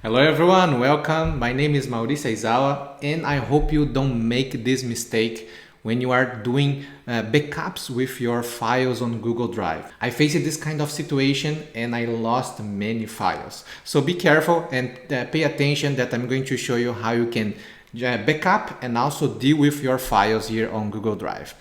Hello everyone, welcome. My name is Mauricio Aizawa and I hope you don't make this mistake when you are doing backups with your files on Google Drive. I faced this kind of situation and I lost many files. So be careful and pay attention that I'm going to show you how you can backup and also deal with your files here on Google Drive.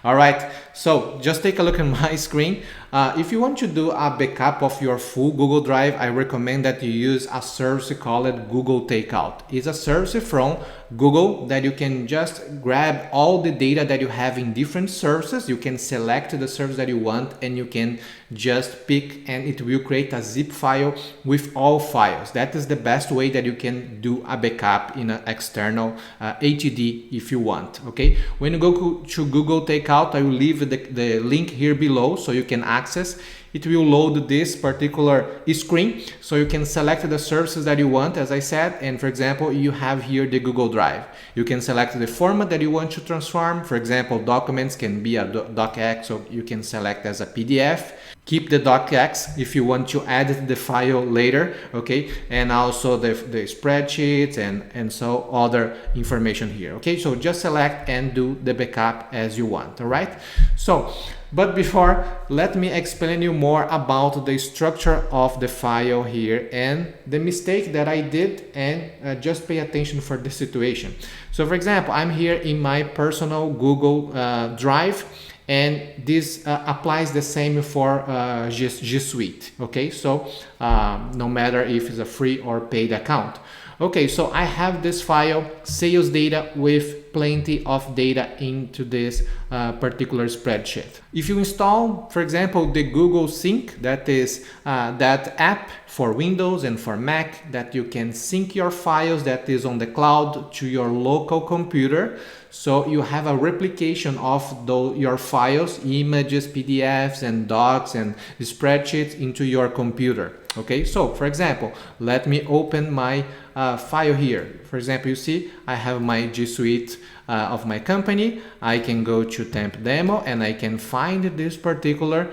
All right, so just take a look at my screen. If you want to do a backup of your full Google Drive, I recommend that you use a service called Google Takeout. It's a service from Google that you can just grab all the data that you have in different services. You can select the service that you want and you can just pick and it will create a zip file with all files. That is the best way that you can do a backup in an external HDD if you want, okay? When you go to Google Takeout, I will leave the link here below so you can access. It will load this particular screen so you can select the services that you want, as I said, and for example you have here the Google Drive. You can select the format that you want to transform. For example, documents can be a docx, so you can select as a PDF. Keep the docx if you want to add the file later, okay? And also the spreadsheets and so other information here, okay? So just select and do the backup as you want, all right? So, but before, let me explain you more about the structure of the file here and the mistake that I did, and just pay attention for this situation. So for example, I'm here in my personal Google Drive, and this applies the same for G Suite, okay? So no matter if it's a free or paid account. Okay, so I have this file, sales data, with plenty of data into this particular spreadsheet. If you install, for example, the Google Sync, that is that app for Windows and for Mac that you can sync your files that is on the cloud to your local computer. So you have a replication of your files, images, PDFs and docs and spreadsheets into your computer. Okay, so for example, let me open my file here. For example, you see I have my G Suite of my company. I can go to temp demo and I can find this particular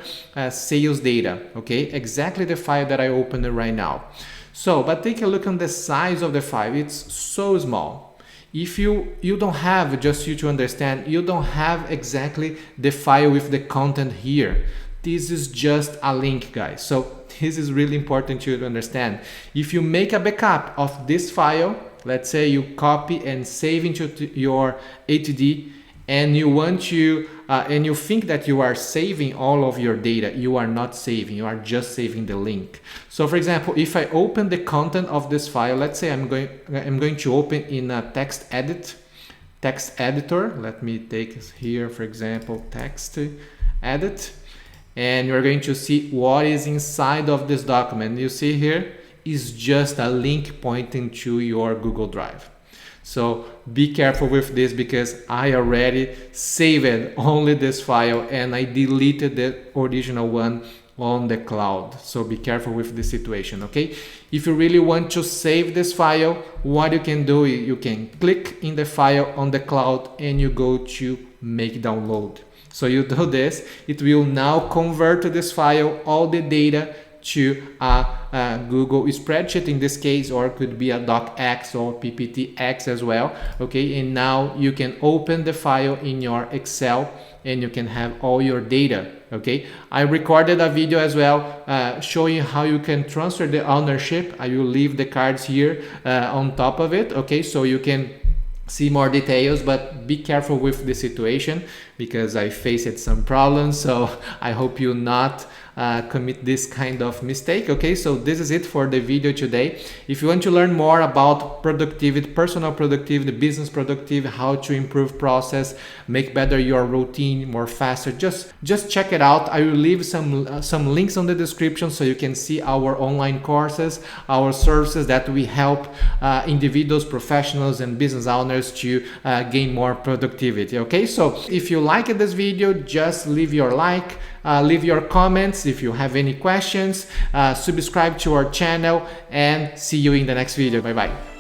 sales data. Okay, exactly the file that I opened right now. So, but take a look on the size of the file. It's so small. If you don't have, just you to understand, you don't have exactly the file with the content here. This is just a link, guys. So this is really important to understand. If you make a backup of this file, let's say you copy and save into your HDD, and you want to, and you think that you are saving all of your data, you are not saving, you are just saving the link. So for example, if I open the content of this file, let's say I'm going to open in a text editor. Let me take here, for example, text edit. And you're going to see what is inside of this document. You see here is just a link pointing to your Google Drive. So be careful with this because I already saved only this file and I deleted the original one on the cloud. So be careful with this situation, okay? If you really want to save this file, what you can do, you can click in the file on the cloud and you go to make download. So you do this, it will now convert this file, all the data, to a Google spreadsheet in this case, or it could be a docx or PPTX as well, okay? And now you can open the file in your Excel and you can have all your data, okay? I recorded a video as well showing how you can transfer the ownership. I will leave the cards here on top of it, okay? So you can see more details, but be careful with the situation because I faced some problems. So I hope you not commit this kind of mistake. Okay, so this is it for the video today. If you want to learn more about productivity, personal productivity, business productivity, how to improve process, make better your routine more faster, just check it out. I will leave some links on the description so you can see our online courses, our services that we help individuals, professionals and business owners to gain more productivity. Okay, so if you like this video, just leave your like, leave your comments if you have any questions, subscribe to our channel, and see you in the next video. Bye bye.